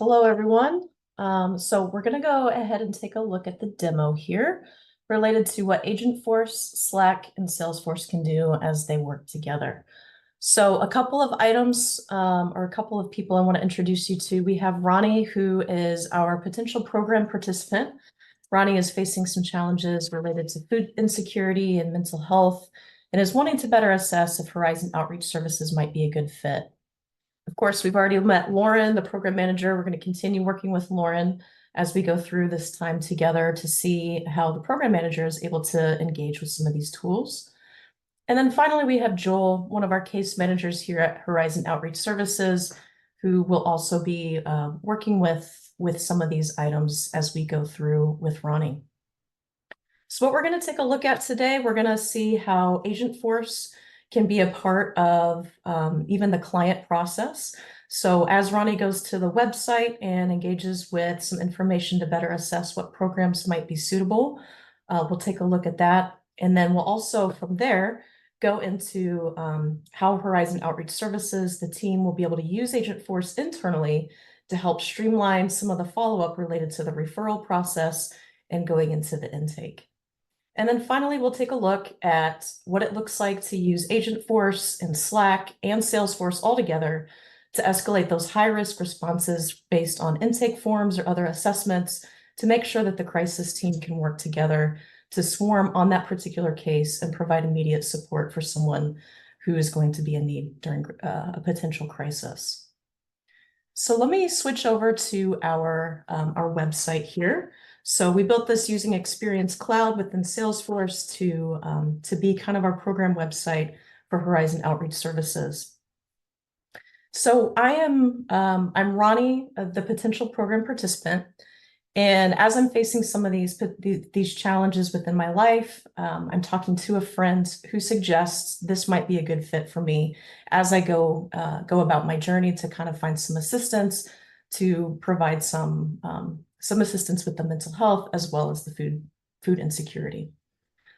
Hello, everyone. So we're going to go ahead and take a look at the demo here related to what Agentforce, Slack, and Salesforce can do as they work together. So a couple of items or a couple of people I want to introduce you to. We have Ronnie, who is our potential program participant. Ronnie is facing some challenges related to food insecurity and mental health and is wanting to better assess if Horizon Outreach Services might be a good fit. Of course, we've already met Lauren, the program manager. We're going to continue working with Lauren as we go through this time together to see how the program manager is able to engage with some of these tools. And then finally, we have Joel, one of our case managers here at Horizon Outreach Services, who will also be working with some of these items as we go through with Ronnie. So what we're going to take a look at today, we're going to see how Agentforce can be a part of even the client process. So as Ronnie goes to the website and engages with some information to better assess what programs might be suitable, we'll take a look at that. And then we'll also, from there, go into how Horizon Outreach Services, the team will be able to use Agentforce internally to help streamline some of the follow-up related to the referral process and going into the intake. And then finally, we'll take a look at what it looks like to use Agentforce and Slack and Salesforce all together to escalate those high-risk responses based on intake forms or other assessments to make sure that the crisis team can work together to swarm on that particular case and provide immediate support for someone who is going to be in need during a potential crisis. So let me switch over to our website here. So we built this using Experience Cloud within Salesforce to be kind of our program website for Horizon Outreach Services. So I'm Ronnie, the potential program participant. And as I'm facing some of these challenges within my life, I'm talking to a friend who suggests this might be a good fit for me as I go about my journey to kind of find some assistance to provide some assistance with the mental health as well as the food insecurity.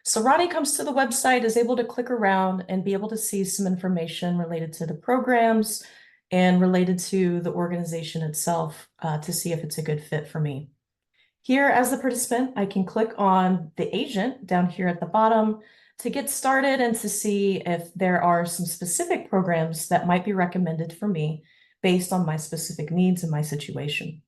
So Ronnie comes to the website, is able to click around and be able to see some information related to the programs and related to the organization itself to see if it's a good fit for me. Here, as the participant, I can click on the agent down here at the bottom to get started and to see if there are some specific programs that might be recommended for me based on my specific needs and my situation.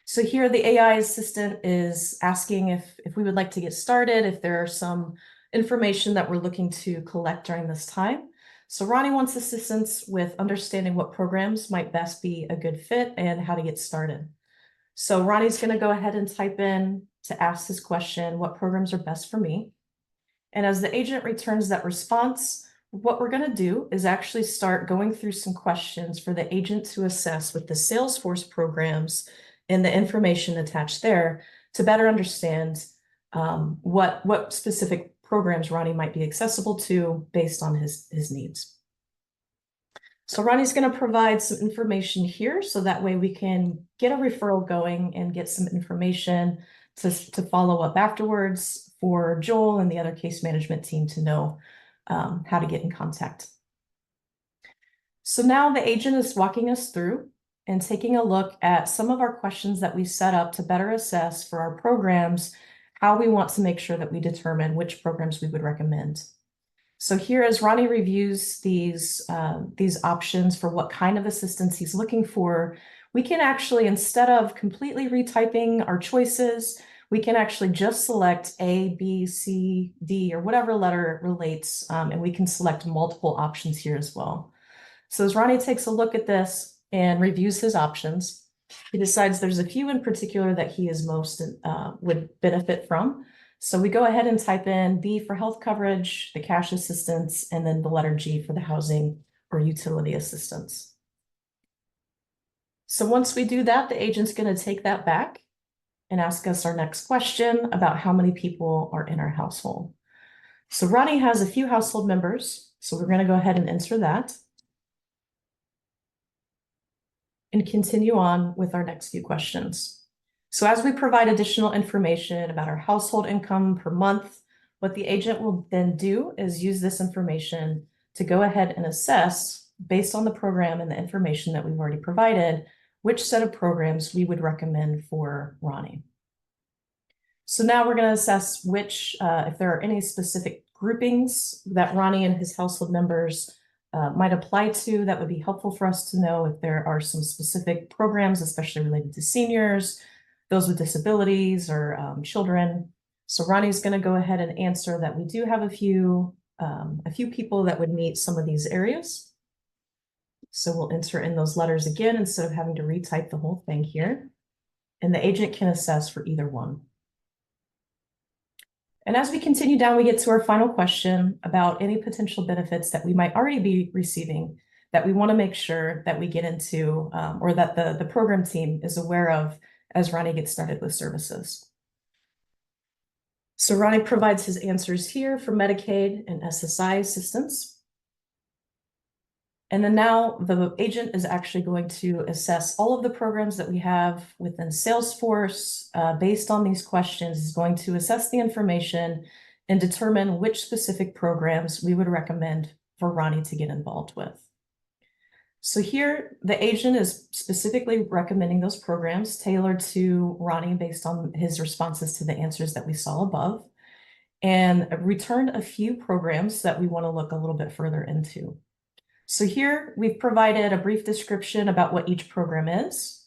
So here, the AI assistant is asking if we would like to get started, if there are some information that we're looking to collect during this time. So Ronnie wants assistance with understanding what programs might best be a good fit and how to get started. So Ronnie's going to go ahead and type in to ask this question, what programs are best for me? And as the agent returns that response, what we're going to do is actually start going through some questions for the agent to assess with the Salesforce programs and the information attached there to better understand what specific programs Ronnie might be accessible to based on his needs. So Ronnie's going to provide some information here so that way we can get a referral going and get some information to follow up afterwards for Joel and the other case management team to know how to get in contact. So now the agent is walking us through and taking a look at some of our questions that we set up to better assess for our programs, how we want to make sure that we determine which programs we would recommend. So here, as Ronnie reviews these options for what kind of assistance he's looking for, we can actually, instead of completely retyping our choices, we can actually just select A, B, C, D, or whatever letter it relates, and we can select multiple options here as well. So as Ronnie takes a look at this and reviews his options, he decides there's a few in particular that he is most would benefit from. So we go ahead and type in B for health coverage, the cash assistance, and then the letter G for the housing or utility assistance. So once we do that, the agent's going to take that back and ask us our next question about how many people are in our household. So Ronnie has a few household members, so we're going to go ahead and enter that and continue on with our next few questions. So as we provide additional information about our household income per month, what the agent will then do is use this information to go ahead and assess, based on the program and the information that we've already provided, which set of programs we would recommend for Ronnie. So now we're going to assess which, if there are any specific groupings that Ronnie and his household members might apply to, that would be helpful for us to know if there are some specific programs, especially related to seniors, those with disabilities, or children. So Ronnie's going to go ahead and answer that we do have a few people that would meet some of these areas. So we'll enter in those letters again instead of having to retype the whole thing here. And the agent can assess for either one. And as we continue down, we get to our final question about any potential benefits that we might already be receiving that we want to make sure that we get into, or that the program team is aware of as Ronnie gets started with services. So Ronnie provides his answers here for Medicaid and SSI assistance. And then now the agent is actually going to assess all of the programs that we have within Salesforce based on these questions, is going to assess the information and determine which specific programs we would recommend for Ronnie to get involved with. So here, the agent is specifically recommending those programs tailored to Ronnie based on his responses to the answers that we saw above, and returned a few programs that we want to look a little bit further into. So here we've provided a brief description about what each program is.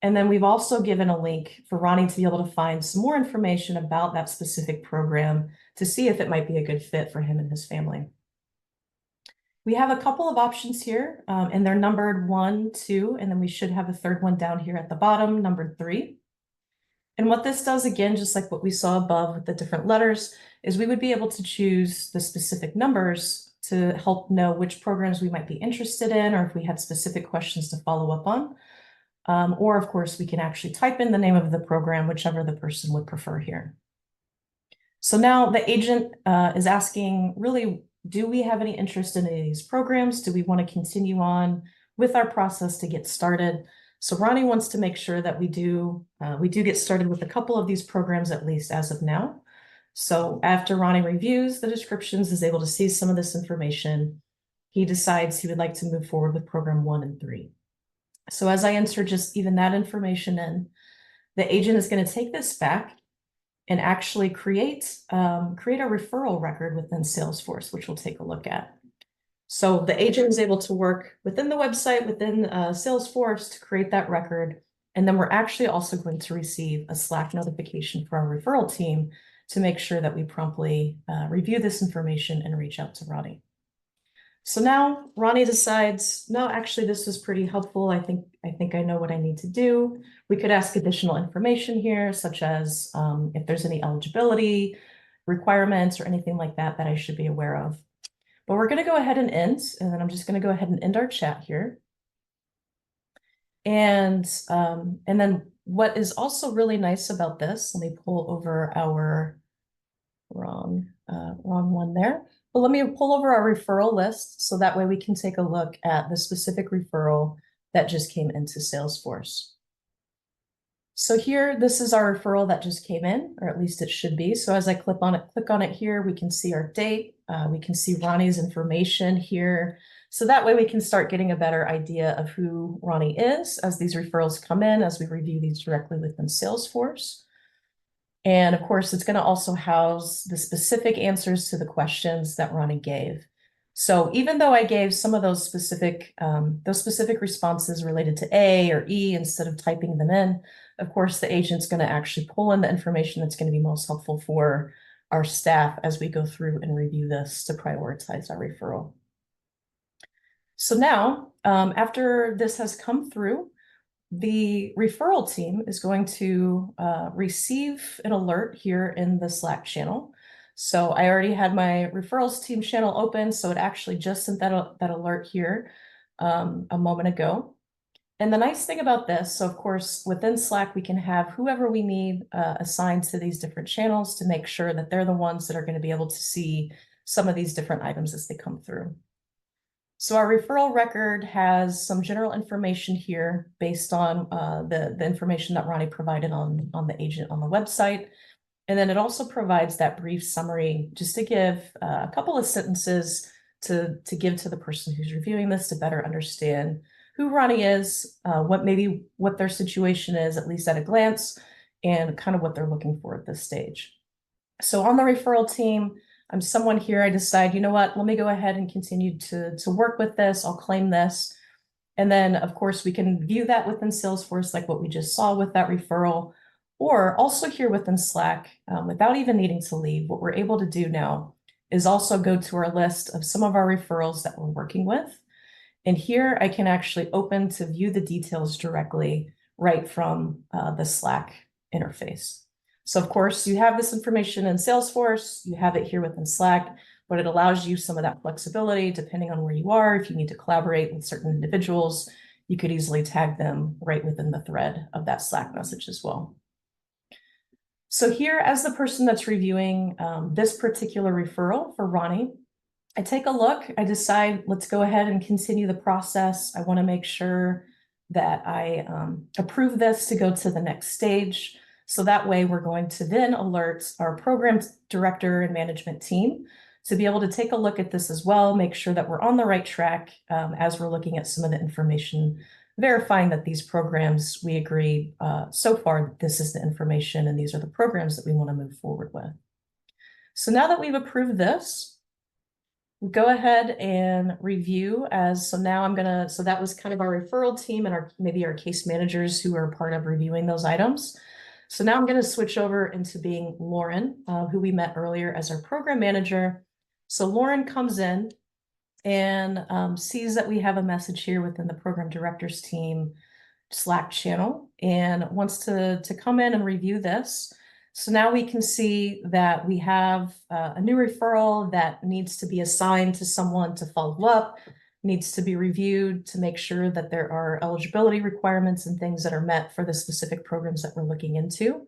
And then we've also given a link for Ronnie to be able to find some more information about that specific program to see if it might be a good fit for him and his family. We have a couple of options here, and they're numbered 1, 2, and then we should have a third one down here at the bottom, numbered 3. And what this does, again, just like what we saw above with the different letters, is we would be able to choose the specific numbers to help know which programs we might be interested in, or if we had specific questions to follow up on. Or of course, we can actually type in the name of the program, whichever the person would prefer here. So now the agent is asking, really, do we have any interest in any of these programs? Do we want to continue on with our process to get started? So Ronnie wants to make sure that we do get started with a couple of these programs, at least as of now. So after Ronnie reviews the descriptions, is able to see some of this information, he decides he would like to move forward with program 1 and 3. So as I enter just even that information in, the agent is going to take this back and actually create a referral record within Salesforce, which we'll take a look at. So the agent is able to work within the website, within Salesforce, to create that record. And then we're actually also going to receive a Slack notification for our referral team to make sure that we promptly review this information and reach out to Ronnie. So now Ronnie decides, no, actually, this was pretty helpful. I think I know what I need to do. We could ask additional information here, such as if there's any eligibility requirements or anything like that that I should be aware of. But we're going to go ahead and end, and then I'm just going to go ahead and end our chat here. And then what is also really nice about this, let me pull over our wrong one there. But let me pull over our referral list so that way we can take a look at the specific referral that just came into Salesforce. So here, this is our referral that just came in, or at least it should be. So as I click on it here, we can see our date. We can see Ronnie's information here. So that way we can start getting a better idea of who Ronnie is as these referrals come in, as we review these directly within Salesforce. And of course, it's going to also house the specific answers to the questions that Ronnie gave. So even though I gave some of those specific responses related to A or E instead of typing them in, of course, the agent's going to actually pull in the information that's going to be most helpful for our staff as we go through and review this to prioritize our referral. So now, after this has come through, the referral team is going to receive an alert here in the Slack channel. So I already had my referrals team channel open, so it actually just sent that alert here a moment ago. And the nice thing about this, so of course, within Slack, we can have whoever we need assigned to these different channels to make sure that they're the ones that are going to be able to see some of these different items as they come through. So our referral record has some general information here based on the information that Ronnie provided on the agent on the website. And then it also provides that brief summary just to give a couple of sentences to give to the person who's reviewing this to better understand who Ronnie is, what their situation is, at least at a glance, and kind of what they're looking for at this stage. So on the referral team, I'm someone here, I decide, you know what, let me go ahead and continue to work with this. I'll claim this. And then, of course, we can view that within Salesforce, like what we just saw with that referral, or also here within Slack, without even needing to leave. What we're able to do now is also go to our list of some of our referrals that we're working with. And here I can actually open to view the details directly right from the Slack interface. So of course, you have this information in Salesforce, you have it here within Slack, but it allows you some of that flexibility depending on where you are. If you need to collaborate with certain individuals, you could easily tag them right within the thread of that Slack message as well. So here, as the person that's reviewing this particular referral for Ronnie, I take a look, I decide, let's go ahead and continue the process. I want to make sure that I approve this to go to the next stage. So that way we're going to then alert our program director and management team to be able to take a look at this as well, make sure that we're on the right track as we're looking at some of the information, verifying that these programs, we agree so far that this is the information and these are the programs that we want to move forward with. So now that we've approved this, we'll go ahead and review so that was kind of our referral team and maybe our case managers who are part of reviewing those items. So now I'm going to switch over into being Lauren, who we met earlier as our program manager. So Lauren comes in and sees that we have a message here within the program directors team Slack channel and wants to come in and review this. So now we can see that we have a new referral that needs to be assigned to someone to follow up, needs to be reviewed to make sure that there are eligibility requirements and things that are met for the specific programs that we're looking into.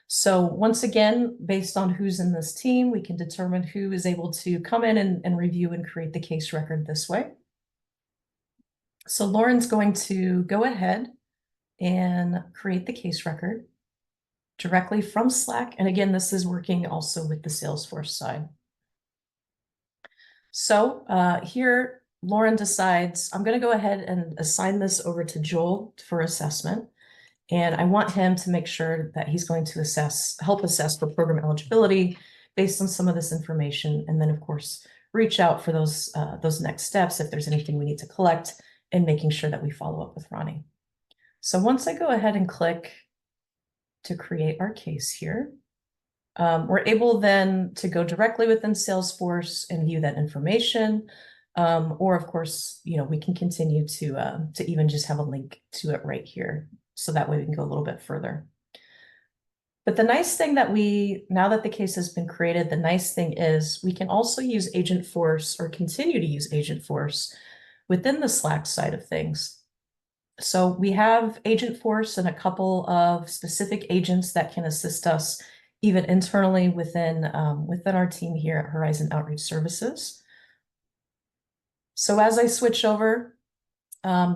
So once again, based on who's in this team, we can determine who is able to come in and review and create the case record this way. So Lauren's going to go ahead and create the case record directly from Slack. And again, this is working also with the Salesforce side. So here, Lauren decides, I'm going to go ahead and assign this over to Joel for assessment. And I want him to make sure that he's going to help assess for program eligibility based on some of this information. And then, of course, reach out for those next steps if there's anything we need to collect and making sure that we follow up with Ronnie. So once I go ahead and click to create our case here, we're able then to go directly within Salesforce and view that information. Or of course, we can continue to even just have a link to it right here. So that way we can go a little bit further. But the nice thing now that the case has been created, the nice thing is we can also use Agentforce or continue to use Agentforce within the Slack side of things. So we have Agentforce and a couple of specific agents that can assist us even internally within our team here at Horizon Outreach Services. So as I switch over,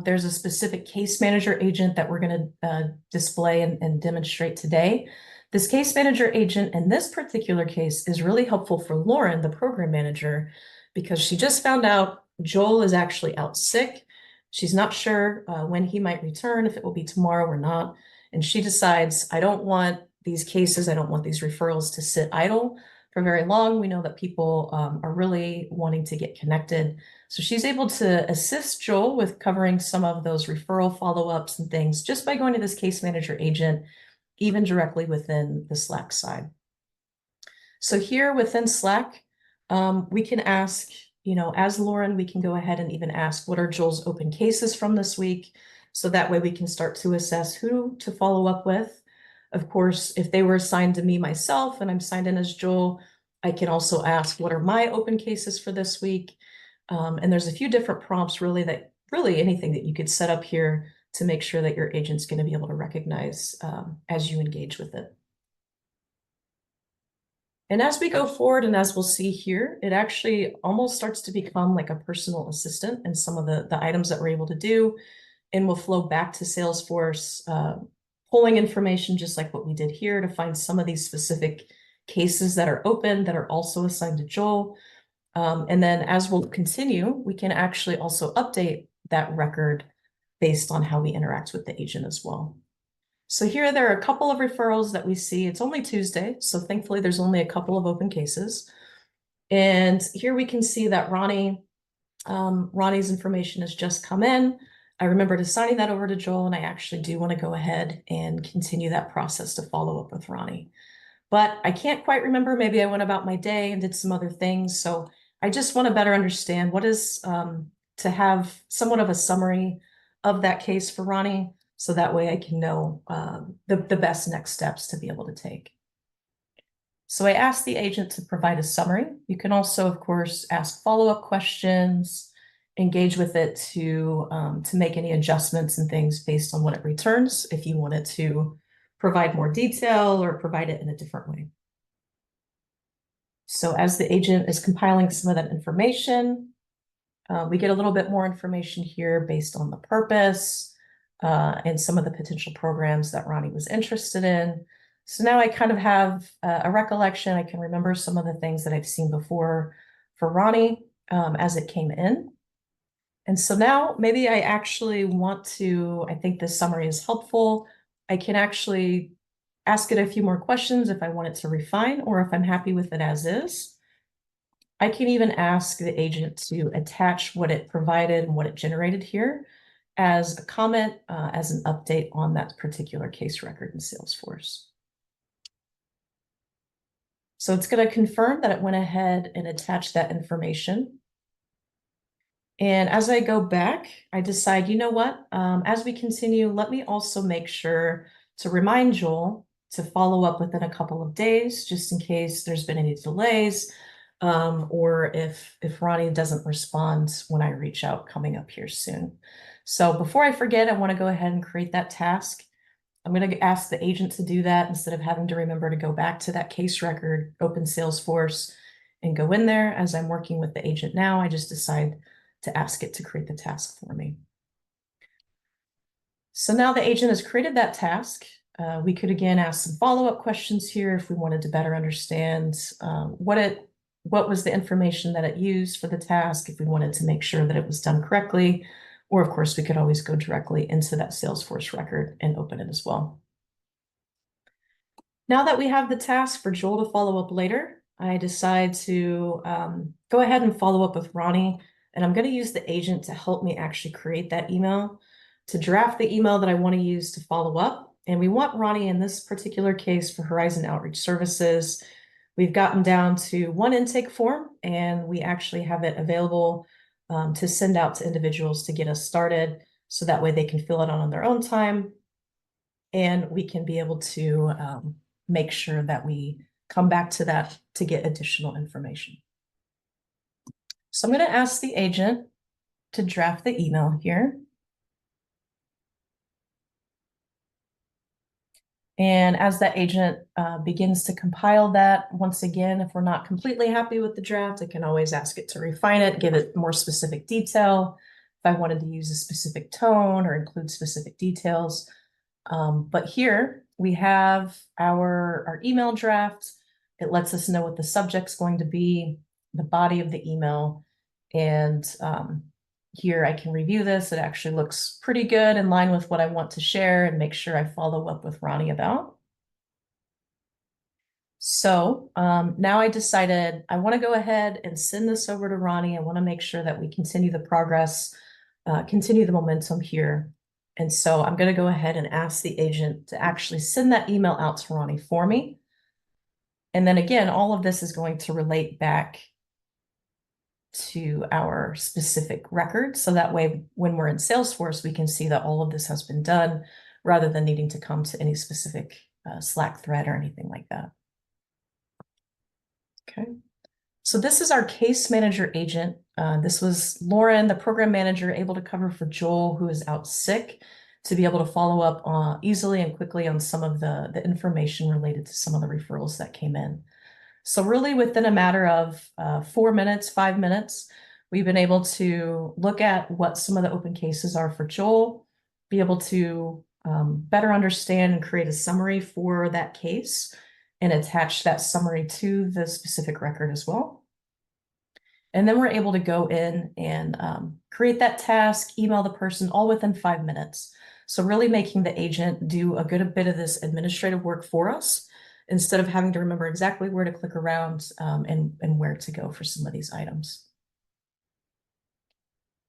there's a specific case manager agent that we're going to display and demonstrate today. This case manager agent in this particular case is really helpful for Lauren, the program manager, because she just found out Joel is actually out sick. She's not sure when he might return, if it will be tomorrow or not. And she decides, I don't want these cases, I don't want these referrals to sit idle for very long. We know that people are really wanting to get connected. So she's able to assist Joel with covering some of those referral follow-ups and things just by going to this case manager agent, even directly within the Slack side. So here within Slack, we can ask, as Lauren, we can go ahead and even ask what are Joel's open cases from this week. So that way we can start to assess who to follow up with. Of course, if they were assigned to me myself and I'm signed in as Joel, I can also ask what are my open cases for this week. And there's a few different prompts really anything that you could set up here to make sure that your agent's going to be able to recognize as you engage with it. And as we go forward and as we'll see here, it actually almost starts to become like a personal assistant in some of the items that we're able to do, and we'll flow back to Salesforce, pulling information just like what we did here to find some of these specific cases that are open that are also assigned to Joel. And then as we'll continue, we can actually also update that record based on how we interact with the agent as well. So here there are a couple of referrals that we see. It's only Tuesday, so thankfully there's only a couple of open cases. And here we can see that Ronnie's information has just come in. I remembered assigning that over to Joel, and I actually do want to go ahead and continue that process to follow up with Ronnie. But I can't quite remember. Maybe I went about my day and did some other things. So I just want to better understand what is to have somewhat of a summary of that case for Ronnie, so that way I can know the best next steps to be able to take. So I asked the agent to provide a summary. You can also, of course, ask follow-up questions, engage with it to make any adjustments and things based on what it returns if you wanted to provide more detail or provide it in a different way. So as the agent is compiling some of that information, we get a little bit more information here based on the purpose and some of the potential programs that Ronnie was interested in. So now I kind of have a recollection. I can remember some of the things that I've seen before for Ronnie as it came in. And so now maybe I actually want to, I think this summary is helpful. I can actually ask it a few more questions if I want it to refine, or if I'm happy with it as is. I can even ask the agent to attach what it provided and what it generated here as a comment, as an update on that particular case record in Salesforce. So it's going to confirm that it went ahead and attached that information. And as I go back, I decide, you know what, as we continue, let me also make sure to remind Joel to follow up within a couple of days, just in case there's been any delays, or if Ronnie doesn't respond when I reach out coming up here soon. So before I forget, I want to go ahead and create that task. I'm going to ask the agent to do that instead of having to remember to go back to that case record, open Salesforce, and go in there. As I'm working with the agent now, I just decide to ask it to create the task for me. So now the agent has created that task. We could again ask some follow-up questions here if we wanted to better understand what was the information that it used for the task, if we wanted to make sure that it was done correctly, or of course we could always go directly into that Salesforce record and open it as well. Now that we have the task for Joel to follow up later, I decide to go ahead and follow up with Ronnie, and I'm going to use the agent to help me actually create that email, to draft the email that I want to use to follow up. And we want Ronnie in this particular case for Horizon Outreach Services. We've gotten down to one intake form, and we actually have it available to send out to individuals to get us started, so that way they can fill it out on their own time, and we can be able to make sure that we come back to that to get additional information. So I'm going to ask the agent to draft the email here. And as that agent begins to compile that, once again, if we're not completely happy with the draft, I can always ask it to refine it, give it more specific detail, if I wanted to use a specific tone or include specific details. But here we have our email draft. It lets us know what the subject's going to be, the body of the email, and here I can review this. It actually looks pretty good, in line with what I want to share, and make sure I follow up with Ronnie about. So now I decided I want to go ahead and send this over to Ronnie. I want to make sure that we continue the progress, continue the momentum here. And so I'm going to go ahead and ask the agent to actually send that email out to Ronnie for me. And then again, all of this is going to relate back to our specific record. So that way, when we're in Salesforce, we can see that all of this has been done rather than needing to come to any specific Slack thread or anything like that. Okay. So this is our case manager agent. This was Lauren, the program manager, able to cover for Joel, who is out sick, to be able to follow up easily and quickly on some of the information related to some of the referrals that came in. So really within a matter of 4 minutes, 5 minutes, we've been able to look at what some of the open cases are for Joel, be able to better understand and create a summary for that case, and attach that summary to the specific record as well. And then we're able to go in and create that task, email the person all within 5 minutes. So really making the agent do a good bit of this administrative work for us instead of having to remember exactly where to click around and where to go for some of these items.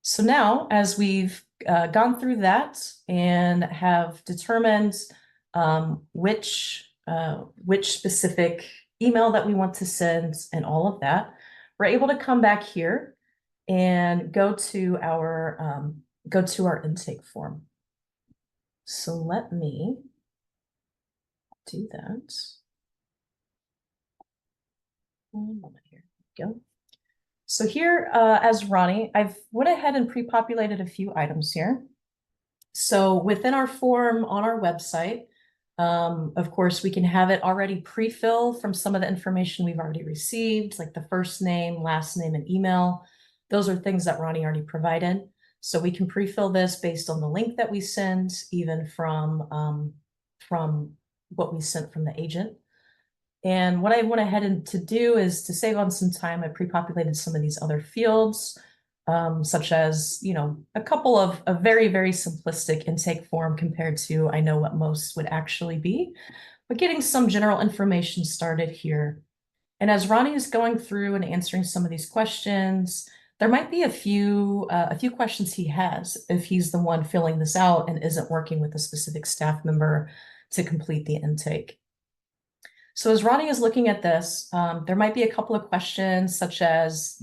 So now, as we've gone through that and have determined which specific email that we want to send and all of that, we're able to come back here and go to our intake form. So let me do that. One moment here. Go. So here, as Ronnie, I've went ahead and pre-populated a few items here. So within our form on our website, of course, we can have it already pre-fill from some of the information we've already received, like the first name, last name, and email. Those are things that Ronnie already provided. So we can pre-fill this based on the link that we send, even from what we sent from the agent. And what I went ahead to do is to save on some time, I pre-populated some of these other fields, such as, a couple of a very, very simplistic intake form compared to I know what most would actually be, but getting some general information started here. And as Ronnie is going through and answering some of these questions, there might be a few questions he has if he's the one filling this out and isn't working with a specific staff member to complete the intake. So as Ronnie is looking at this, there might be a couple of questions such as,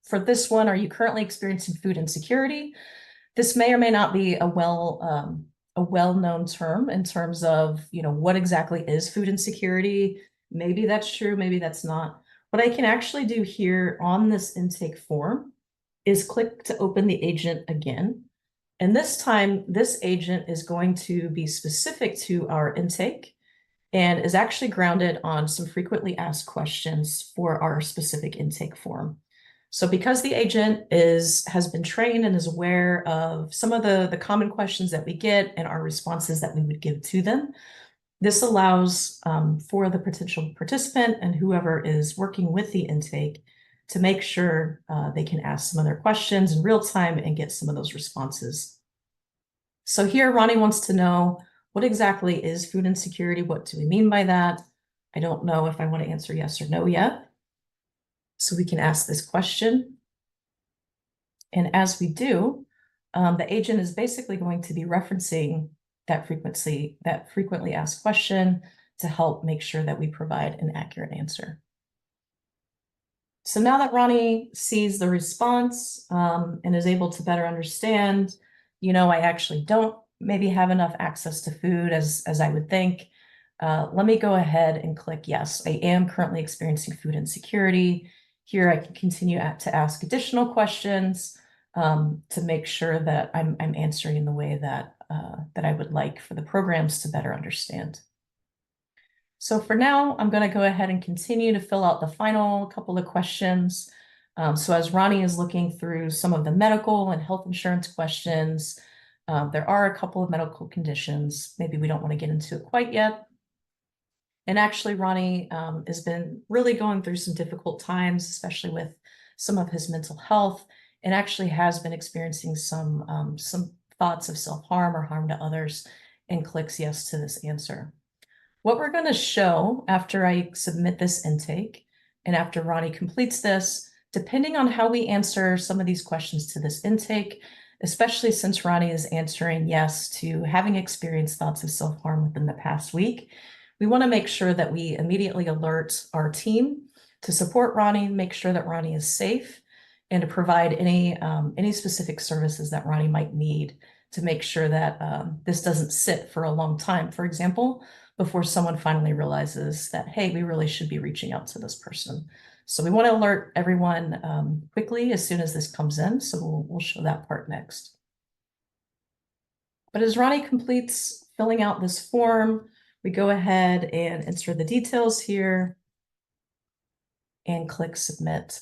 for this one, are you currently experiencing food insecurity? This may or may not be a well-known term in terms of, what exactly is food insecurity? Maybe that's true, maybe that's not. What I can actually do here on this intake form is click to open the agent again. And this time, this agent is going to be specific to our intake and is actually grounded on some frequently asked questions for our specific intake form. So because the agent has been trained and is aware of some of the common questions that we get and our responses that we would give to them, this allows for the potential participant and whoever is working with the intake to make sure they can ask some of their questions in real time and get some of those responses. So here, Ronnie wants to know, what exactly is food insecurity? What do we mean by that? I don't know if I want to answer yes or no yet. So we can ask this question. And as we do, the agent is basically going to be referencing that frequently asked question to help make sure that we provide an accurate answer. So now that Ronnie sees the response and is able to better understand, I actually don't maybe have enough access to food as I would think. Let me go ahead and click yes. I am currently experiencing food insecurity. Here I can continue to ask additional questions to make sure that I'm answering in the way that I would like for the programs to better understand. So for now, I'm going to go ahead and continue to fill out the final couple of questions. So as Ronnie is looking through some of the medical and health insurance questions, there are a couple of medical conditions. Maybe we don't want to get into it quite yet. And actually, Ronnie has been really going through some difficult times, especially with some of his mental health, and actually has been experiencing some thoughts of self-harm or harm to others, and clicks yes to this answer. What we're going to show after I submit this intake and after Ronnie completes this, depending on how we answer some of these questions to this intake, especially since Ronnie is answering yes to having experienced thoughts of self-harm within the past week, we want to make sure that we immediately alert our team to support Ronnie, make sure that Ronnie is safe, and to provide any specific services that Ronnie might need to make sure that this doesn't sit for a long time, for example, before someone finally realizes that, hey, we really should be reaching out to this person. So we want to alert everyone quickly as soon as this comes in. So we'll show that part next. But as Ronnie completes filling out this form, we go ahead and enter the details here and click submit.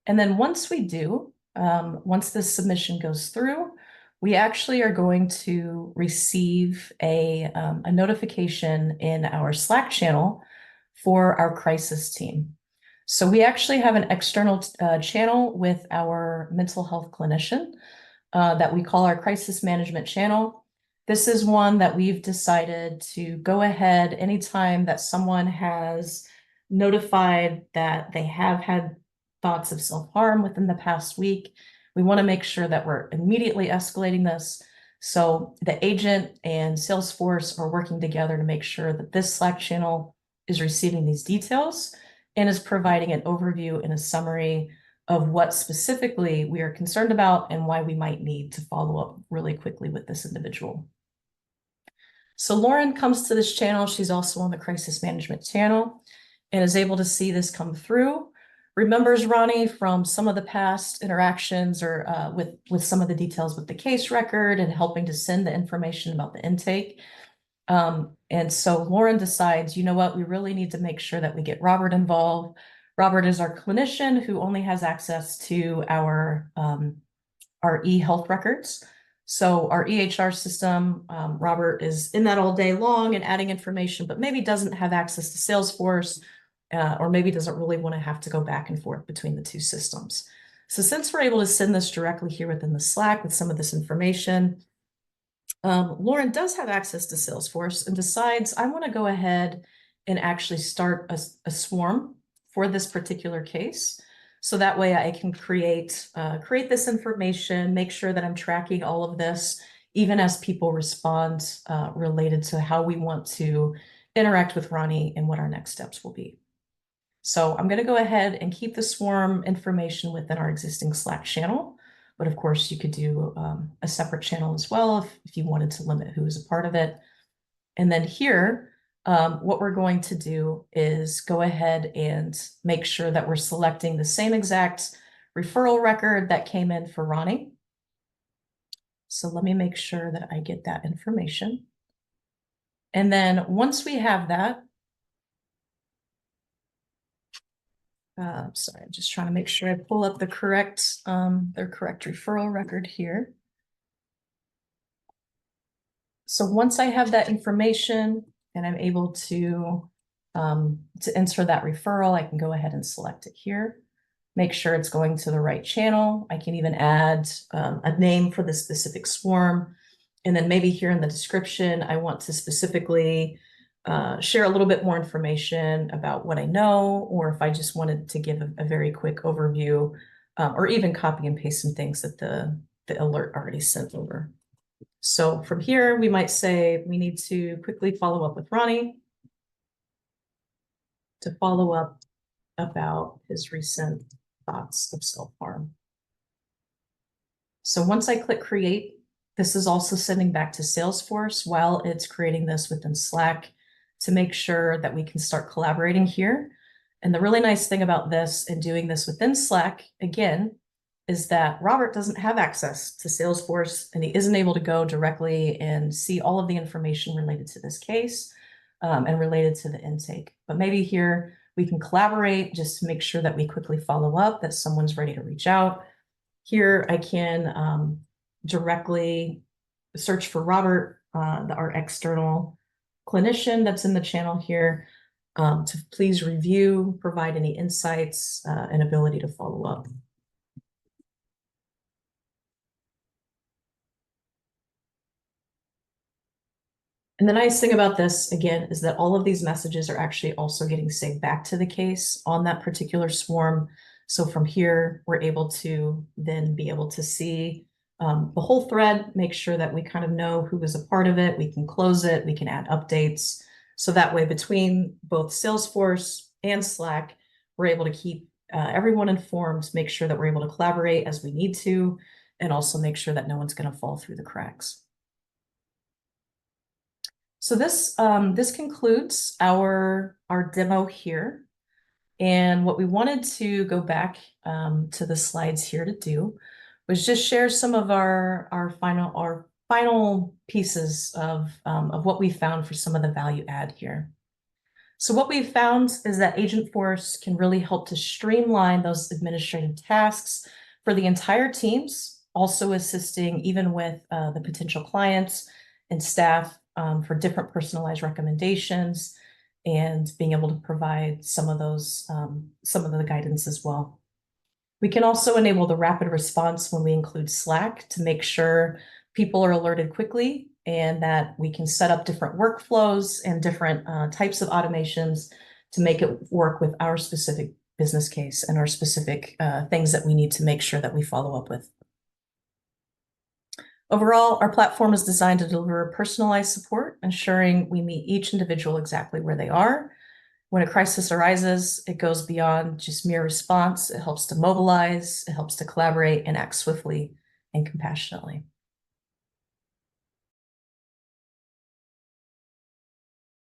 And then once we do, once this submission goes through, we actually are going to receive a notification in our Slack channel for our crisis team. So we actually have an external channel with our mental health clinician that we call our crisis management channel. This is one that we've decided to go ahead anytime that someone has notified that they have had thoughts of self-harm within the past week. We want to make sure that we're immediately escalating this. So the agent and Salesforce are working together to make sure that this Slack channel is receiving these details and is providing an overview and a summary of what specifically we are concerned about and why we might need to follow up really quickly with this individual. So Lauren comes to this channel. She's also on the crisis management channel and is able to see this come through. Remembers Ronnie from some of the past interactions or with some of the details with the case record and helping to send the information about the intake. And so Lauren decides, you know what, we really need to make sure that we get Robert involved. Robert is our clinician who only has access to our e-health records. So our EHR system, Robert is in that all day long and adding information, but maybe doesn't have access to Salesforce, or maybe doesn't really want to have to go back and forth between the two systems. So since we're able to send this directly here within the Slack with some of this information, Lauren does have access to Salesforce and decides, I want to go ahead and actually start a swarm for this particular case. So that way I can create this information, make sure that I'm tracking all of this, even as people respond related to how we want to interact with Ronnie and what our next steps will be. So I'm going to go ahead and keep the swarm information within our existing Slack channel. But of course, you could do a separate channel as well if you wanted to limit who is a part of it. And then here, what we're going to do is go ahead and make sure that we're selecting the same exact referral record that came in for Ronnie. So let me make sure that I get that information. And then once we have that, sorry, I'm just trying to make sure I pull up the correct referral record here. So once I have that information and I'm able to enter that referral, I can go ahead and select it here. Make sure it's going to the right channel. I can even add a name for the specific swarm. And then maybe here in the description, I want to specifically share a little bit more information about what I know, or if I just wanted to give a very quick overview, or even copy and paste some things that the alert already sent over. So from here, we might say we need to quickly follow up with Ronnie to follow up about his recent thoughts of self-harm. So once I click create, this is also sending back to Salesforce while it's creating this within Slack to make sure that we can start collaborating here. And the really nice thing about this and doing this within Slack, again, is that Robert doesn't have access to Salesforce and he isn't able to go directly and see all of the information related to this case and related to the intake. But maybe here we can collaborate just to make sure that we quickly follow up, that someone's ready to reach out. Here I can directly search for Robert, our external clinician that's in the channel here, to please review, provide any insights, and ability to follow up. And the nice thing about this, again, is that all of these messages are actually also getting saved back to the case on that particular swarm. So from here, we're able to then be able to see the whole thread, make sure that we kind of know who was a part of it. We can close it, we can add updates. So that way between both Salesforce and Slack, we're able to keep everyone informed, make sure that we're able to collaborate as we need to, and also make sure that no one's going to fall through the cracks. So this concludes our demo here. And what we wanted to go back to the slides here to do was just share some of our final pieces of what we found for some of the value add here. So what we've found is that Agentforce can really help to streamline those administrative tasks for the entire teams, also assisting even with the potential clients and staff for different personalized recommendations. and being able to provide some of the guidance as well. We can also enable the rapid response when we include Slack to make sure people are alerted quickly and that we can set up different workflows and different types of automations to make it work with our specific business case and our specific things that we need to make sure that we follow up with. Overall, our platform is designed to deliver personalized support, ensuring we meet each individual exactly where they are. When a crisis arises, it goes beyond just mere response. It helps to mobilize, it helps to collaborate and act swiftly and compassionately.